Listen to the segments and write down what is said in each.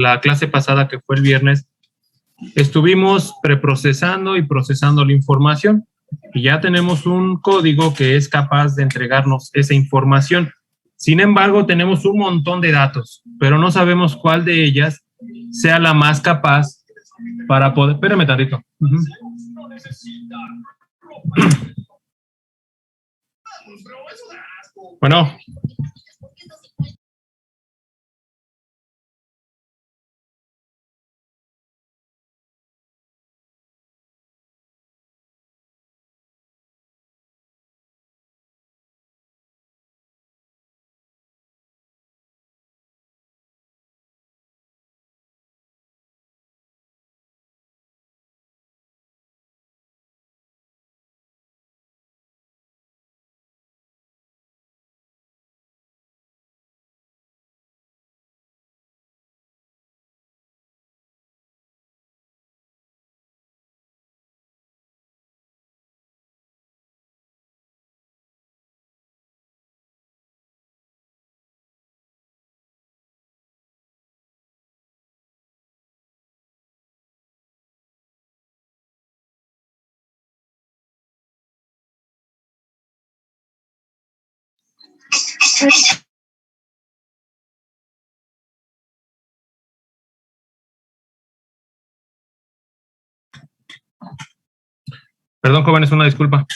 la clase pasada, que fue el viernes, estuvimos preprocesando y procesando la información y ya tenemos un código que es capaz de entregarnos esa información. Sin embargo, tenemos un montón de datos, pero no sabemos cuál de ellas sea la más capaz para poder... Espérame tantito. Bueno. Perdón, jóvenes, una disculpa.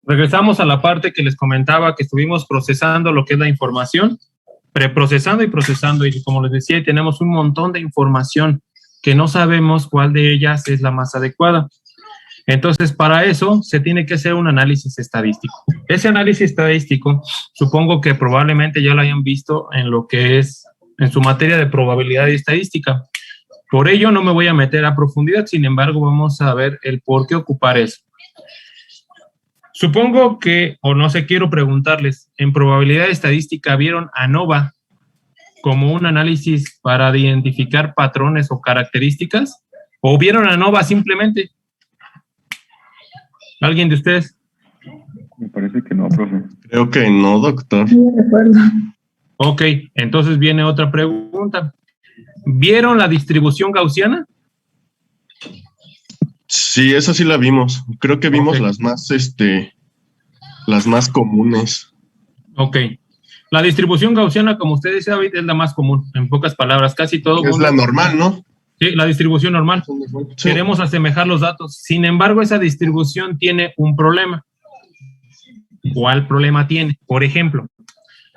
Regresamos a la parte que les comentaba que estuvimos procesando lo que es la información, preprocesando y procesando, y como les decía, tenemos un montón de información que no sabemos cuál de ellas es la más adecuada. Entonces, para eso se tiene que hacer un análisis estadístico. Ese análisis estadístico, supongo que probablemente ya lo hayan visto en lo que es en su materia de probabilidad y estadística. Por ello no me voy a meter a profundidad, sin embargo vamos a ver el por qué ocupar eso. Supongo que, o no sé, quiero preguntarles, en probabilidad estadística vieron ANOVA como un análisis para identificar patrones o características, o vieron ANOVA simplemente. ¿Alguien de ustedes? Me parece que no, profe. Creo que no, doctor. Ok, entonces viene otra pregunta. ¿Vieron la distribución gaussiana? Sí, esa sí la vimos. Creo que vimos Ok. las más comunes. Ok. La distribución gaussiana, como ustedes saben, es la más común. En pocas palabras, casi todo Es mundo... la normal, ¿no? Sí, la distribución normal. Sí. Queremos asemejar los datos. Sin embargo, esa distribución tiene un problema. ¿Cuál problema tiene? Por ejemplo,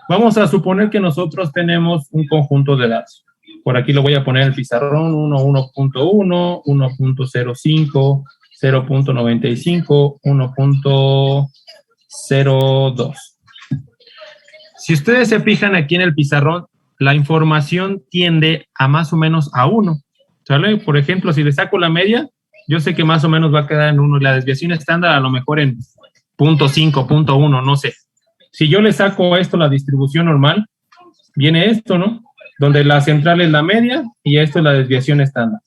vamos a suponer que nosotros tenemos un conjunto de datos. Por aquí lo voy a poner en el pizarrón: 1.1, 1.05, 0.95, 1.02. Si ustedes se fijan aquí en el pizarrón, la información tiende a más o menos a 1. ¿Sale? Por ejemplo, si le saco la media, yo sé que más o menos va a quedar en 1 y la desviación estándar a lo mejor en 0.5, 0.1, no sé. Si yo le saco esto, la distribución normal, viene esto, ¿no? Donde la central es la media y esto es la desviación estándar.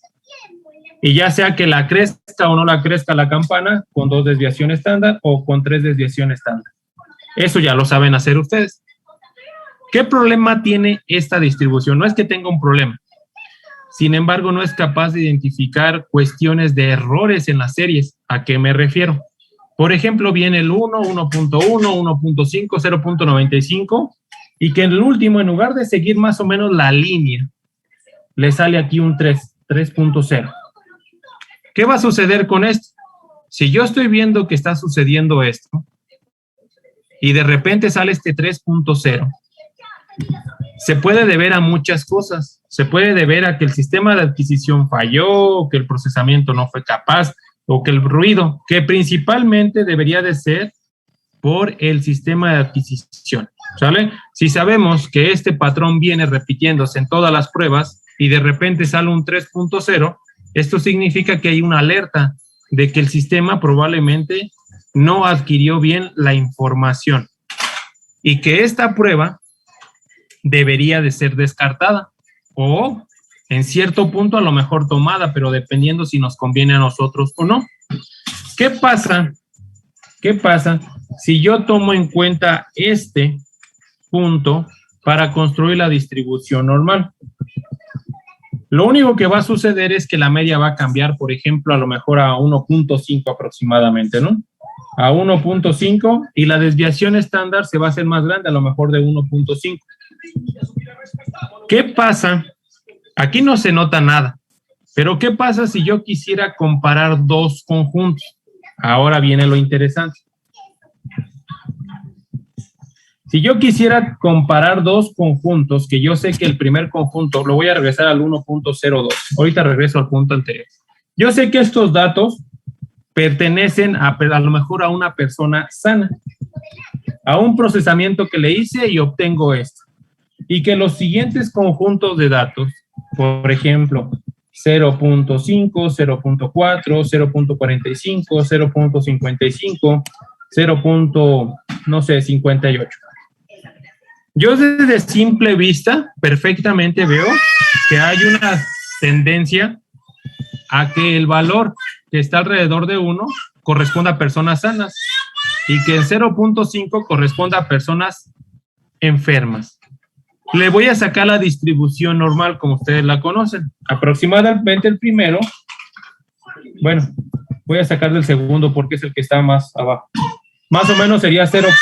Y ya sea que la crezca o no la crezca la campana, con 2 desviaciones estándar o con 3 desviaciones estándar. Eso ya lo saben hacer ustedes. ¿Qué problema tiene esta distribución? No es que tenga un problema. Sin embargo, no es capaz de identificar cuestiones de errores en las series. ¿A qué me refiero? Por ejemplo, viene el 1, 1.1, 1.5, 0.95, y que en el último, en lugar de seguir más o menos la línea, le sale aquí un 3, 3.0. ¿Qué va a suceder con esto? Si yo estoy viendo que está sucediendo esto, y de repente sale este 3.0, se puede deber a muchas cosas. Se puede deber a que el sistema de adquisición falló, que el procesamiento no fue capaz, o que el ruido, que principalmente debería de ser por el sistema de adquisición, ¿sale? Si sabemos que este patrón viene repitiéndose en todas las pruebas y de repente sale un 3.0, esto significa que hay una alerta de que el sistema probablemente no adquirió bien la información y que esta prueba debería de ser descartada o en cierto punto a lo mejor tomada, pero dependiendo si nos conviene a nosotros o no. ¿Qué pasa? ¿Qué pasa si yo tomo en cuenta este punto para construir la distribución normal? Lo único que va a suceder es que la media va a cambiar, por ejemplo, a lo mejor a 1.5 aproximadamente, ¿no? A 1.5 y la desviación estándar se va a hacer más grande, a lo mejor de 1.5. ¿Qué pasa? Aquí no se nota nada, pero ¿qué pasa si yo quisiera comparar dos conjuntos? Ahora viene lo interesante. Si yo quisiera comparar dos conjuntos, que yo sé que el primer conjunto, lo voy a regresar al 1.02, ahorita regreso al punto anterior. Yo sé que estos datos pertenecen a lo mejor a una persona sana, a un procesamiento que le hice y obtengo esto. Y que los siguientes conjuntos de datos, por ejemplo, 0.5, 0.4, 0.45, 0.55, 0.58. Yo desde simple vista perfectamente veo que hay una tendencia a que el valor que está alrededor de 1 corresponda a personas sanas y que el 0.5 corresponda a personas enfermas. Le voy a sacar la distribución normal como ustedes la conocen. Aproximadamente el primero, bueno, voy a sacar del segundo porque es el que está más abajo. Más o menos sería 0.5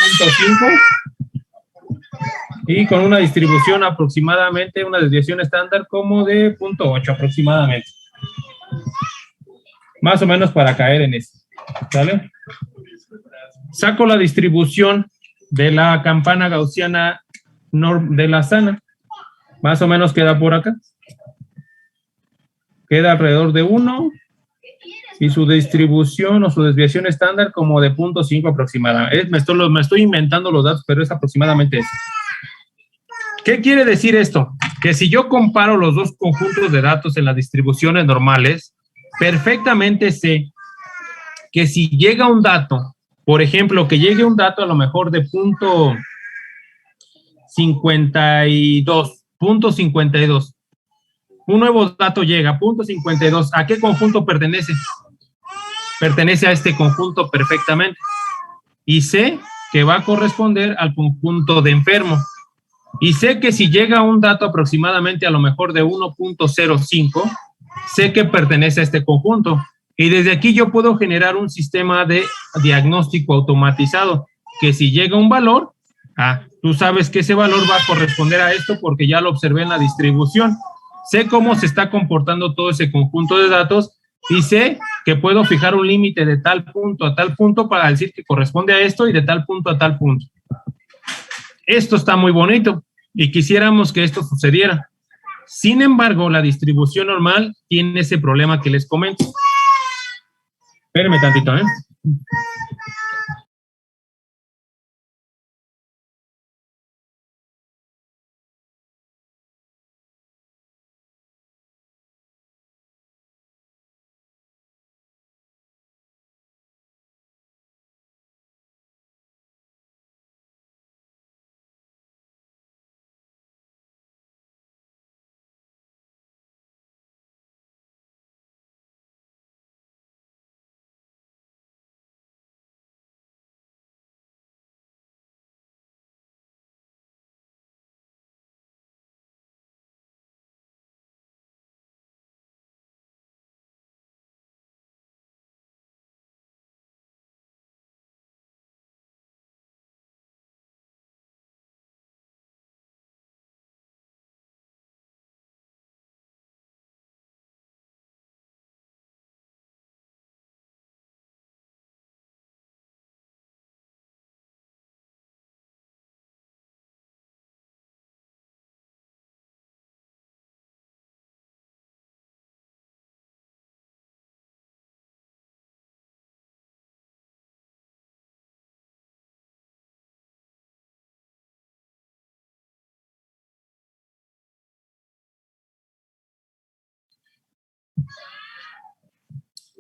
y con una distribución aproximadamente, una desviación estándar como de 0.8 aproximadamente. Más o menos para caer en eso. ¿Sale? Saco la distribución de la campana gaussiana de la sana. Más o menos queda por acá. Queda alrededor de 1 y su distribución o su desviación estándar como de 0.5 aproximadamente. Me estoy inventando los datos, pero es aproximadamente eso. ¿Qué quiere decir esto? Que si yo comparo los dos conjuntos de datos en las distribuciones normales, perfectamente sé que si llega un dato, por ejemplo, que llegue un dato a lo mejor de 0.52, un nuevo dato llega, 0.52, ¿a qué conjunto pertenece? Pertenece a este conjunto perfectamente. Y sé que va a corresponder al conjunto de enfermo. Y sé que si llega un dato aproximadamente a lo mejor de 1.05, sé que pertenece a este conjunto. Y desde aquí yo puedo generar un sistema de diagnóstico automatizado, que si llega un valor, tú sabes que ese valor va a corresponder a esto porque ya lo observé en la distribución. Sé cómo se está comportando todo ese conjunto de datos y sé que puedo fijar un límite de tal punto a tal punto para decir que corresponde a esto y de tal punto a tal punto. Esto está muy bonito y quisiéramos que esto sucediera. Sin embargo, la distribución normal tiene ese problema que les comento. Espérenme tantito, ¿eh?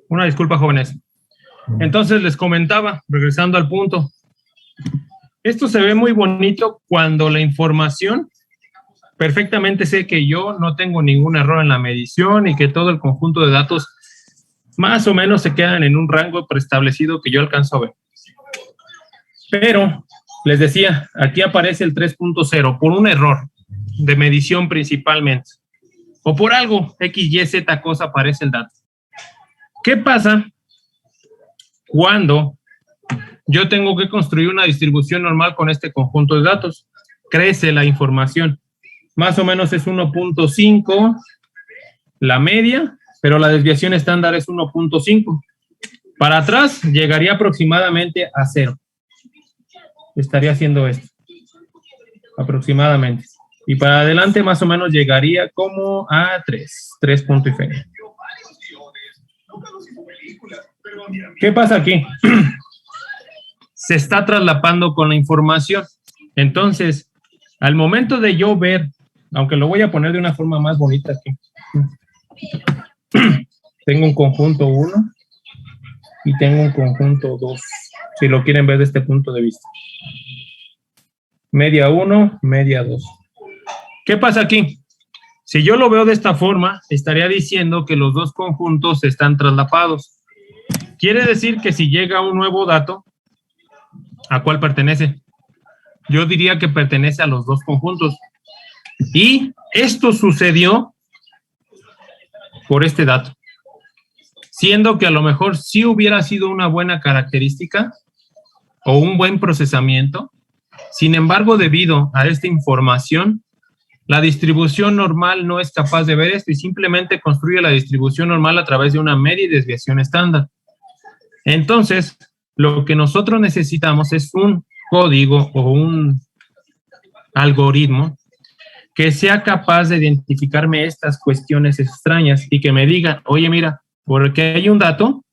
Una disculpa, jóvenes. Entonces les comentaba, regresando al punto, esto se ve muy bonito cuando la información, perfectamente sé que yo no tengo ningún error en la medición y que todo el conjunto de datos más o menos se quedan en un rango preestablecido que yo alcanzo a ver. Pero, les decía, aquí aparece el 3.0 por un error de medición principalmente. o por algo, X, Y, Z cosa aparece el dato. ¿Qué pasa cuando yo tengo que construir una distribución normal con este conjunto de datos? Crece la información. Más o menos es 1.5 la media, pero la desviación estándar es 1.5. Para atrás llegaría aproximadamente a 0. Estaría haciendo esto. Aproximadamente. Y para adelante más o menos llegaría como a 3 puntos y feria. ¿Qué pasa aquí? Se está traslapando con la información. Entonces, al momento de yo ver, aunque lo voy a poner de una forma más bonita aquí. Tengo un conjunto 1 y tengo un conjunto 2, si lo quieren ver desde este punto de vista. Media 1, media 2. ¿Qué pasa aquí? Si yo lo veo de esta forma, estaría diciendo que los dos conjuntos están traslapados. Quiere decir que si llega un nuevo dato, ¿a cuál pertenece? Yo diría que pertenece a los dos conjuntos. Y esto sucedió por este dato. Siendo que a lo mejor sí hubiera sido una buena característica o un buen procesamiento. Sin embargo, debido a esta información, la distribución normal no es capaz de ver esto y simplemente construye la distribución normal a través de una media y desviación estándar. Entonces, lo que nosotros necesitamos es un código o un algoritmo que sea capaz de identificarme estas cuestiones extrañas y que me diga, oye, mira, porque hay un dato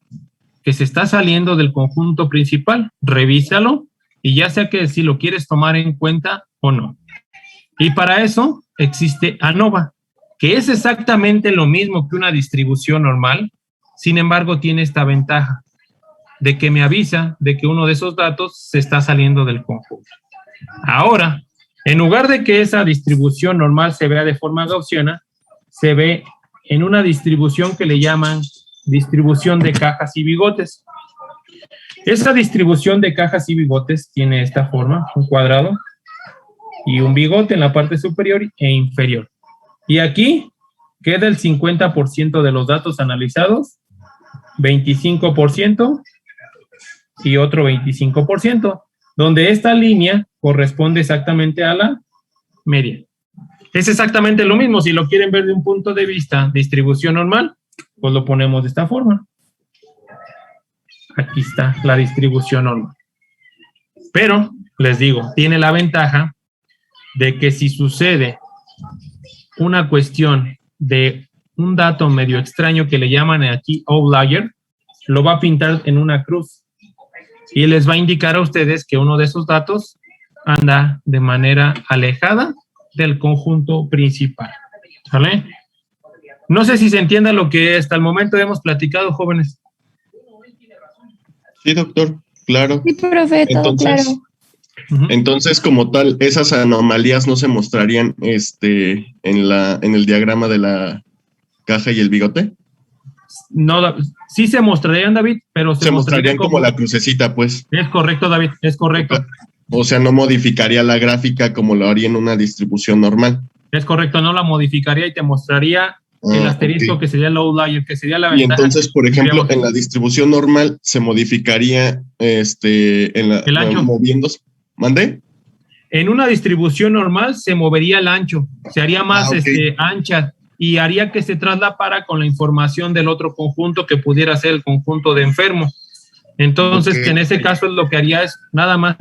que se está saliendo del conjunto principal, revísalo y ya sea que si lo quieres tomar en cuenta o no. Y para eso existe ANOVA, que es exactamente lo mismo que una distribución normal, sin embargo tiene esta ventaja de que me avisa de que uno de esos datos se está saliendo del conjunto. Ahora, en lugar de que esa distribución normal se vea de forma gaussiana, se ve en una distribución que le llaman distribución de cajas y bigotes. Esa distribución de cajas y bigotes tiene esta forma, un cuadrado y un bigote en la parte superior e inferior. Y aquí queda el 50% de los datos analizados, 25% y otro 25%, donde esta línea corresponde exactamente a la media. Es exactamente lo mismo. Si lo quieren ver de un punto de vista distribución normal, pues lo ponemos de esta forma. Aquí está la distribución normal. Pero, les digo, tiene la ventaja de que si sucede una cuestión de un dato medio extraño que le llaman aquí outlier, lo va a pintar en una cruz y les va a indicar a ustedes que uno de esos datos anda de manera alejada del conjunto principal. ¿Vale? No sé si se entienda lo que hasta el momento hemos platicado, jóvenes. Sí, doctor, claro. Sí, profe, todo claro. Entonces, como tal, esas anomalías no se mostrarían en el diagrama de la caja y el bigote. No, sí se mostrarían, David, pero se mostrarían como la crucecita, pues. Es correcto, David, es correcto. O sea, no modificaría la gráfica como lo haría en una distribución normal. Es correcto, no la modificaría y te mostraría el asterisco, okay, que sería el outlier, que sería la ventaja. Y entonces, por ejemplo, en la distribución normal se modificaría el ancho. Moviéndose. ¿Mande? En una distribución normal se movería el ancho, se haría más okay, ancha y haría que se traslapara con la información del otro conjunto que pudiera ser el conjunto de enfermo. Entonces, okay, en ese caso lo que haría es nada más.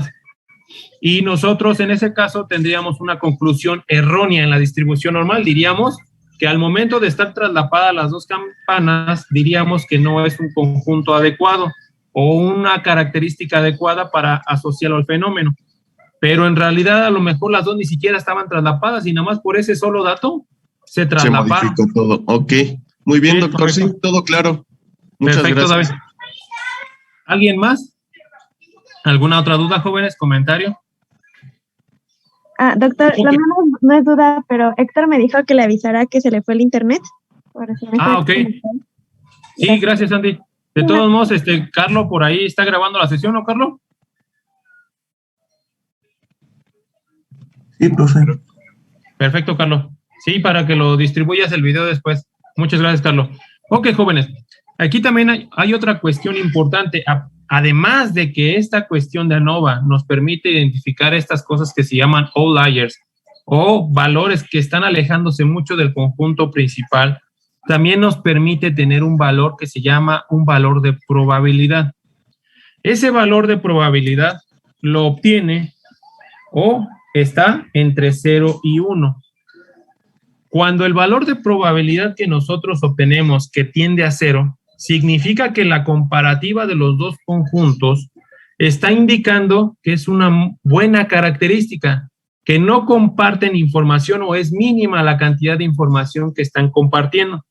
Y nosotros en ese caso tendríamos una conclusión errónea en la distribución normal. Diríamos que al momento de estar traslapadas las dos campanas, diríamos que no es un conjunto adecuado o una característica adecuada para asociarlo al fenómeno. Pero en realidad a lo mejor las dos ni siquiera estaban traslapadas y nada más por ese solo dato se traslaparon. Se modificó todo. Ok. Muy bien, sí, doctor. Sí, todo claro. Muchas perfecto, gracias. David. ¿Alguien más? ¿Alguna otra duda, jóvenes? ¿Comentario? Doctor, la mía no es duda, pero Héctor me dijo que le avisara que se le fue el internet. Ok. Sí, gracias, Andy. De todos modos, Carlos por ahí está grabando la sesión, ¿no, Carlos? Sí, profe. Perfecto, Carlos. Sí, para que lo distribuyas el video después. Muchas gracias, Carlos. Ok, jóvenes. Aquí también hay otra cuestión importante. Además de que esta cuestión de ANOVA nos permite identificar estas cosas que se llaman outliers o valores que están alejándose mucho del conjunto principal, también nos permite tener un valor que se llama un valor de probabilidad. Ese valor de probabilidad lo obtiene o está entre 0 y 1. Cuando el valor de probabilidad que nosotros obtenemos que tiende a 0, significa que la comparativa de los dos conjuntos está indicando que es una buena característica, que no comparten información o es mínima la cantidad de información que están compartiendo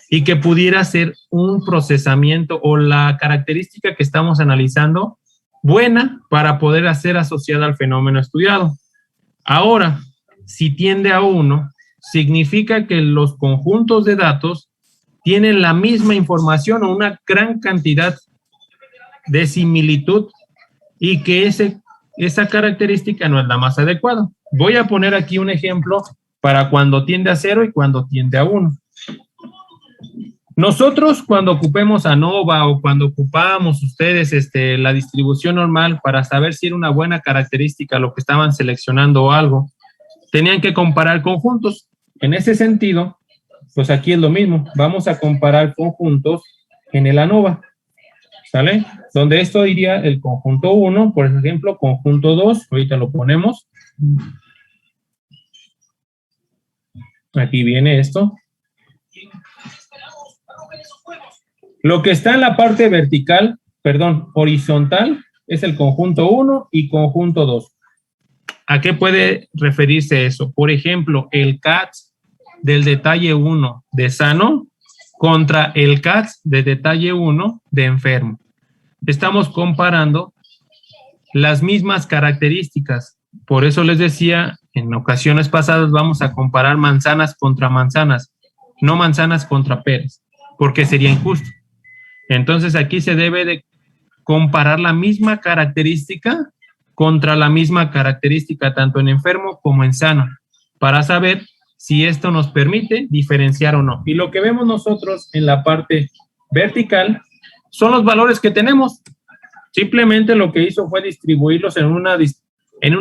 y que pudiera ser un procesamiento o la característica que estamos analizando buena para poder ser asociada al fenómeno estudiado. Ahora, si tiende a 1, significa que los conjuntos de datos tienen la misma información o una gran cantidad de similitud y que esa característica no es la más adecuada. Voy a poner aquí un ejemplo para cuando tiende a 0 y cuando tiende a 1. Nosotros cuando ocupemos ANOVA o cuando ocupamos ustedes la distribución normal para saber si era una buena característica lo que estaban seleccionando o algo, tenían que comparar conjuntos. En ese sentido, pues aquí es lo mismo. Vamos a comparar conjuntos en el ANOVA, ¿sale? Donde esto iría el conjunto 1, por ejemplo, conjunto 2, ahorita lo ponemos. Aquí viene esto. Lo que está en la parte horizontal, es el conjunto 1 y conjunto 2. ¿A qué puede referirse eso? Por ejemplo, el CATS del detalle 1 de sano contra el CATS de detalle 1 de enfermo. Estamos comparando las mismas características. Por eso les decía, en ocasiones pasadas vamos a comparar manzanas contra manzanas, no manzanas contra peras, porque sería injusto. Entonces aquí se debe de comparar la misma característica contra la misma característica tanto en enfermo como en sano, para saber si esto nos permite diferenciar o no. Y lo que vemos nosotros en la parte vertical son los valores que tenemos. Simplemente lo que hizo fue distribuirlos en una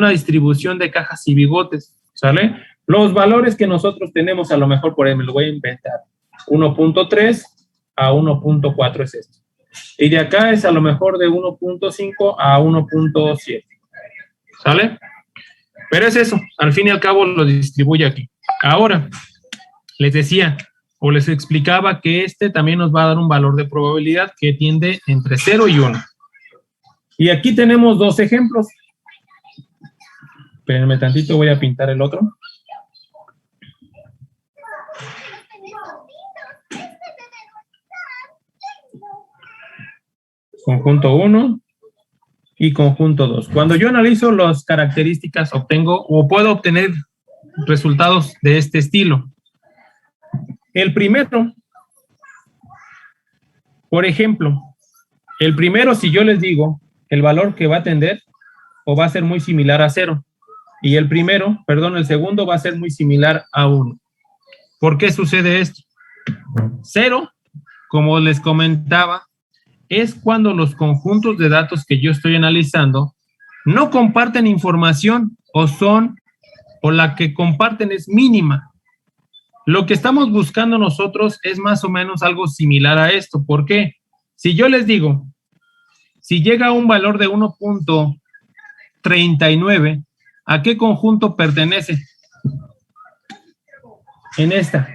distribución de cajas y bigotes, ¿sale? Los valores que nosotros tenemos, a lo mejor por ahí me lo voy a inventar, 1.3 a 1.4 es esto. Y de acá es a lo mejor de 1.5 a 1.7. ¿Sale? Pero es eso, al fin y al cabo lo distribuye aquí. Ahora, les decía, o les explicaba que también nos va a dar un valor de probabilidad que tiende entre 0 y 1. Y aquí tenemos dos ejemplos. Espérenme tantito, voy a pintar el otro. Conjunto 1 y conjunto 2. Cuando yo analizo las características, obtengo o puedo obtener resultados de este estilo. El primero, por ejemplo, si yo les digo el valor que va a tender o va a ser muy similar a 0, y el segundo va a ser muy similar a 1. ¿Por qué sucede esto? 0, como les comentaba, es cuando los conjuntos de datos que yo estoy analizando no comparten información o la que comparten es mínima. Lo que estamos buscando nosotros es más o menos algo similar a esto. ¿Por qué? Si yo les digo, si llega a un valor de 1.39, ¿a qué conjunto pertenece? En esta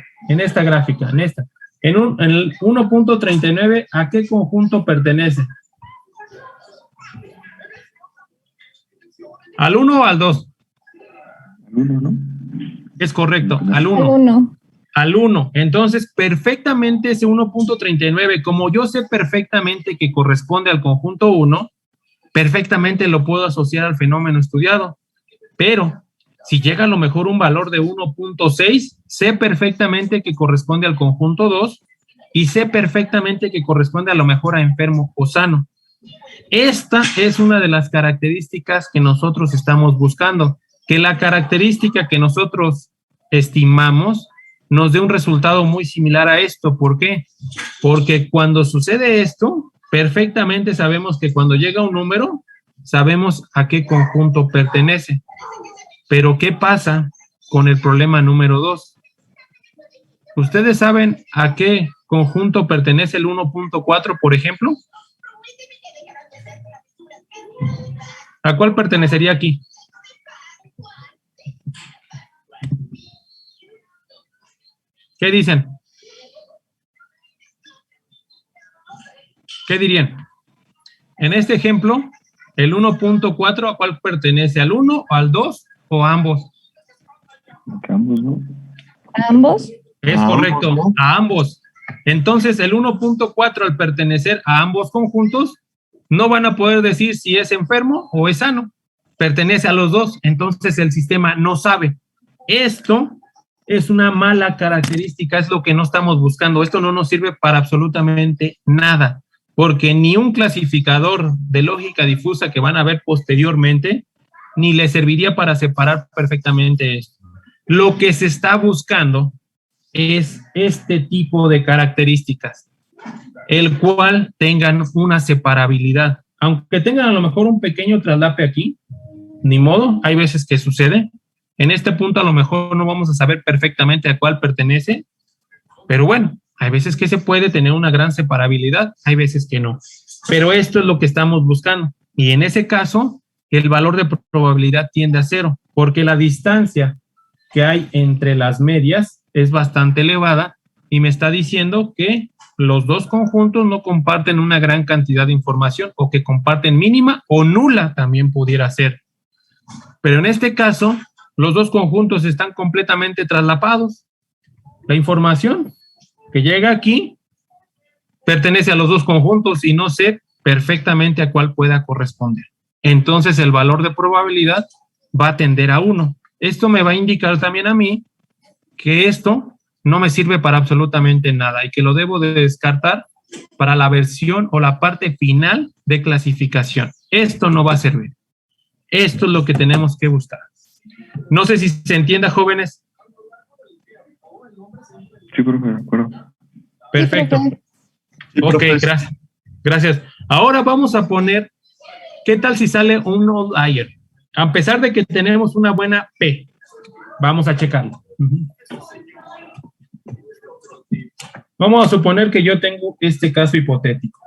gráfica, en esta. En el 1.39, ¿a qué conjunto pertenece? ¿Al 1 o al 2? Al 1, ¿no? Es correcto, al 1. Al 1. Al 1. Entonces, perfectamente ese 1.39, como yo sé perfectamente que corresponde al conjunto 1, perfectamente lo puedo asociar al fenómeno estudiado. Pero si llega a lo mejor un valor de 1.6, sé perfectamente que corresponde al conjunto 2 y sé perfectamente que corresponde a lo mejor a enfermo o sano. Esta es una de las características que nosotros estamos buscando, que la característica que nosotros estimamos nos dé un resultado muy similar a esto. ¿Por qué? Porque cuando sucede esto, perfectamente sabemos que cuando llega un número, sabemos a qué conjunto pertenece. Pero ¿qué pasa con el problema número 2? ¿Ustedes saben a qué conjunto pertenece el 1.4, por ejemplo? ¿A cuál pertenecería aquí? ¿Qué dicen? ¿Qué dirían? En este ejemplo, el 1.4, ¿a cuál pertenece? ¿Al 1 o al 2 o a ambos? Ambos, ¿no? ¿Ambos? Es correcto, ambos, ¿no? a ambos. Entonces, el 1.4 al pertenecer a ambos conjuntos, no van a poder decir si es enfermo o es sano. Pertenece a los dos, entonces el sistema no sabe. Esto es una mala característica, es lo que no estamos buscando. Esto no nos sirve para absolutamente nada, porque ni un clasificador de lógica difusa que van a ver posteriormente, ni le serviría para separar perfectamente esto. Lo que se está buscando es este tipo de características, el cual tengan una separabilidad. Aunque tengan a lo mejor un pequeño traslape aquí, ni modo, hay veces que sucede. En este punto a lo mejor no vamos a saber perfectamente a cuál pertenece, pero bueno, hay veces que se puede tener una gran separabilidad, hay veces que no. Pero esto es lo que estamos buscando. Y en ese caso, el valor de probabilidad tiende a 0, porque la distancia que hay entre las medias es bastante elevada y me está diciendo que los dos conjuntos no comparten una gran cantidad de información o que comparten mínima o nula también pudiera ser. Pero en este caso, los dos conjuntos están completamente traslapados. La información que llega aquí pertenece a los dos conjuntos y no sé perfectamente a cuál pueda corresponder. Entonces, el valor de probabilidad va a tender a 1. Esto me va a indicar también a mí que esto no me sirve para absolutamente nada y que lo debo de descartar para la versión o la parte final de clasificación. Esto no va a servir. Esto es lo que tenemos que buscar. No sé si se entienda, jóvenes. Sí, profe, de acuerdo. Perfecto. Sí, Ok, profe. gracias. Gracias. Ahora vamos a poner, ¿qué tal si sale un outlier? A pesar de que tenemos una buena P. Vamos a checarlo. Vamos a suponer que yo tengo este caso hipotético.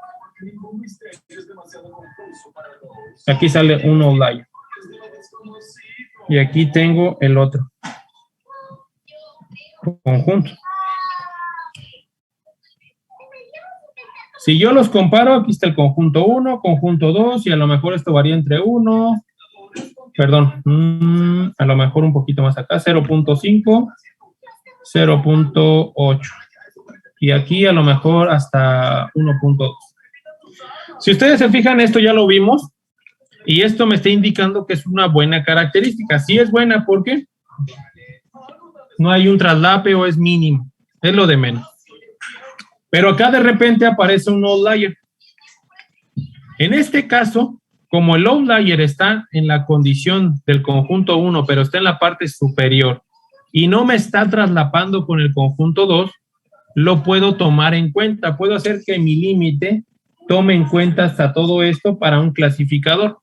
Aquí sale un outlier. Y aquí tengo el otro conjunto. Si yo los comparo, aquí está el conjunto 1, conjunto 2, y a lo mejor esto varía entre 1, perdón, a lo mejor un poquito más acá, 0.5, 0.8. Y aquí a lo mejor hasta 1.2. Si ustedes se fijan, esto ya lo vimos, y esto me está indicando que es una buena característica. Sí es buena porque no hay un traslape o es mínimo, es lo de menos. Pero acá de repente aparece un outlier. En este caso, como el outlier está en la condición del conjunto 1, pero está en la parte superior y no me está traslapando con el conjunto 2, lo puedo tomar en cuenta. Puedo hacer que mi límite tome en cuenta hasta todo esto para un clasificador.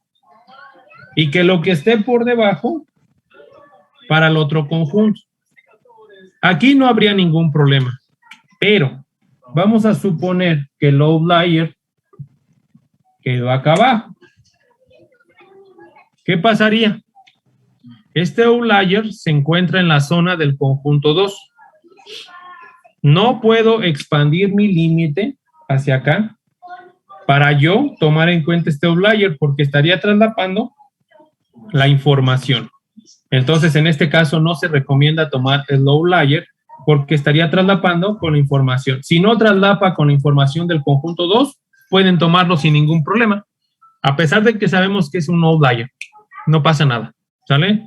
Y que lo que esté por debajo para el otro conjunto. Aquí no habría ningún problema. Pero vamos a suponer que el outlier quedó acá abajo. ¿Qué pasaría? Este outlier se encuentra en la zona del conjunto 2. No puedo expandir mi límite hacia acá para yo tomar en cuenta este outlier porque estaría traslapando la información. Entonces, en este caso no se recomienda tomar el outlier porque estaría traslapando con la información. Si no traslapa con la información del conjunto 2, pueden tomarlo sin ningún problema, a pesar de que sabemos que es un outlier. No pasa nada, ¿sale?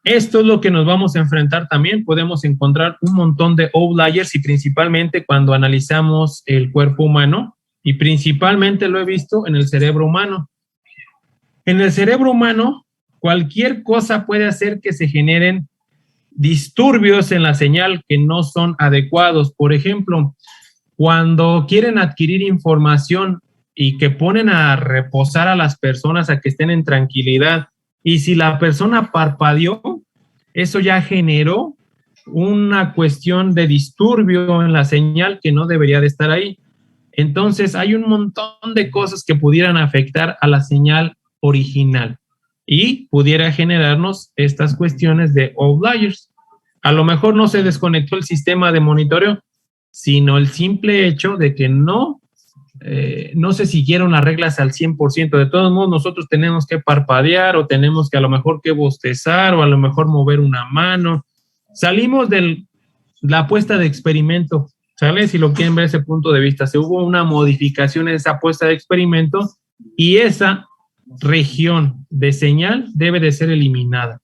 Esto es lo que nos vamos a enfrentar también. Podemos encontrar un montón de outliers y principalmente cuando analizamos el cuerpo humano y principalmente lo he visto en el cerebro humano. En el cerebro humano, cualquier cosa puede hacer que se generen disturbios en la señal que no son adecuados. Por ejemplo, cuando quieren adquirir información y que ponen a reposar a las personas a que estén en tranquilidad, y si la persona parpadeó, eso ya generó una cuestión de disturbio en la señal que no debería de estar ahí. Entonces, hay un montón de cosas que pudieran afectar a la señal original y pudiera generarnos estas cuestiones de outliers. A lo mejor no se desconectó el sistema de monitoreo, sino el simple hecho de que no se siguieron las reglas al 100%. De todos modos, nosotros tenemos que parpadear o tenemos que a lo mejor que bostezar o a lo mejor mover una mano. Salimos de la puesta de experimento, ¿sale? Si lo quieren ver ese punto de vista, se hubo una modificación en esa puesta de experimento y esa región de señal debe de ser eliminada.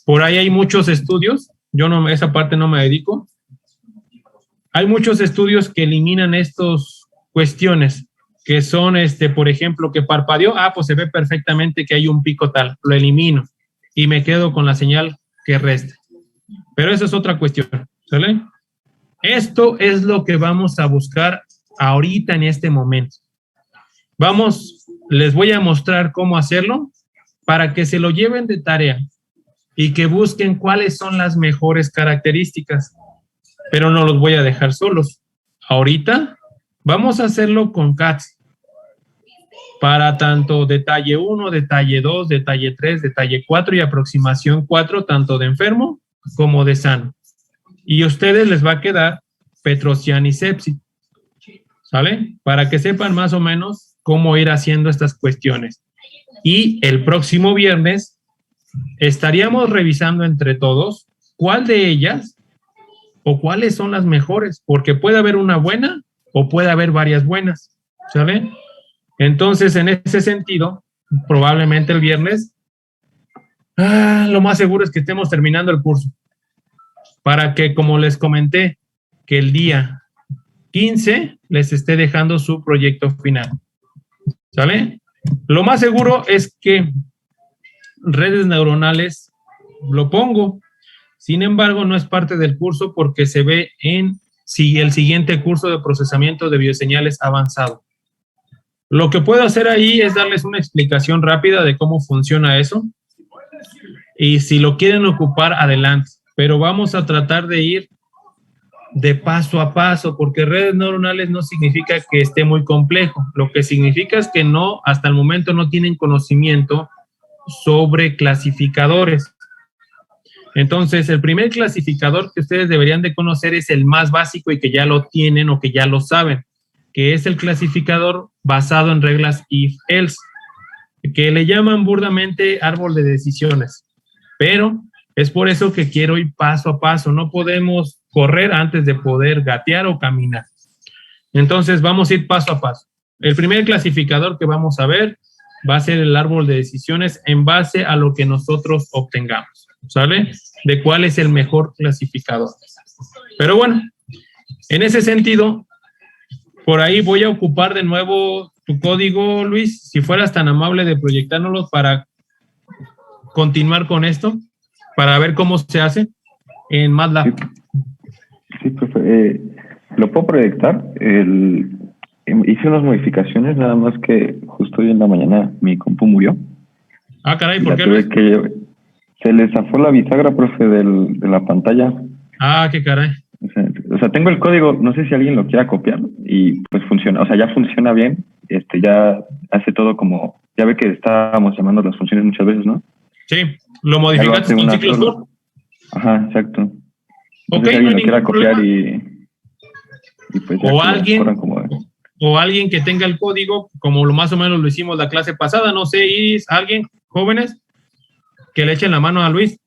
Por ahí hay muchos estudios, yo no, esa parte no me dedico. Hay muchos estudios que eliminan estas cuestiones, que son, por ejemplo, que parpadeó, pues se ve perfectamente que hay un pico tal, lo elimino y me quedo con la señal que resta. Pero eso es otra cuestión, ¿sale? Esto es lo que vamos a buscar ahorita en este momento. Les voy a mostrar cómo hacerlo para que se lo lleven de tarea y que busquen cuáles son las mejores características, pero no los voy a dejar solos. Ahorita vamos a hacerlo con CATS para tanto detalle 1, detalle 2, detalle 3, detalle 4 y aproximación 4, tanto de enfermo como de sano. Y a ustedes les va a quedar Petrosian y sepsis, ¿sale? Para que sepan más o menos cómo ir haciendo estas cuestiones. Y el próximo viernes estaríamos revisando entre todos cuál de ellas o cuáles son las mejores, porque puede haber una buena o puede haber varias buenas, ¿sale? Entonces, en ese sentido, probablemente el viernes, lo más seguro es que estemos terminando el curso, para que, como les comenté, que el día 15 les esté dejando su proyecto final, ¿sale? Lo más seguro es que redes neuronales lo pongo, sin embargo, no es parte del curso porque se ve en el siguiente curso de procesamiento de bioseñales avanzado. Lo que puedo hacer ahí es darles una explicación rápida de cómo funciona eso. Y si lo quieren ocupar, adelante. Pero vamos a tratar de ir de paso a paso, porque redes neuronales no significa que esté muy complejo. Lo que significa es que no, hasta el momento no tienen conocimiento sobre clasificadores. Entonces, el primer clasificador que ustedes deberían de conocer es el más básico y que ya lo tienen o que ya lo saben, que es el clasificador basado en reglas if-else, que le llaman burdamente árbol de decisiones. Pero es por eso que quiero ir paso a paso. No podemos correr antes de poder gatear o caminar. Entonces, vamos a ir paso a paso. El primer clasificador que vamos a ver va a ser el árbol de decisiones en base a lo que nosotros obtengamos, ¿sale? De cuál es el mejor clasificador. Pero bueno, en ese sentido, por ahí voy a ocupar de nuevo tu código, Luis, si fueras tan amable de proyectárnoslo para continuar con esto, para ver cómo se hace en MATLAB. Sí, profe. ¿Lo puedo proyectar? Hice unas modificaciones, nada más que justo hoy en la mañana mi compu murió. Ah, caray, ¿por qué? Se le zafó la bisagra, profe, de la pantalla. Ah, qué caray. O sea, tengo el código, no sé si alguien lo quiera copiar y pues funciona, o sea, ya funciona bien, ya hace todo como, ya ve que estábamos llamando las funciones muchas veces, ¿no? Sí, lo modificaste con ciclos for. Ajá, exacto. Ok, si alguien no hay lo quiera ningún copiar problema. y pues o alguien que tenga el código, como lo más o menos lo hicimos la clase pasada, no sé, Iris, alguien, jóvenes, que le echen la mano a Luis.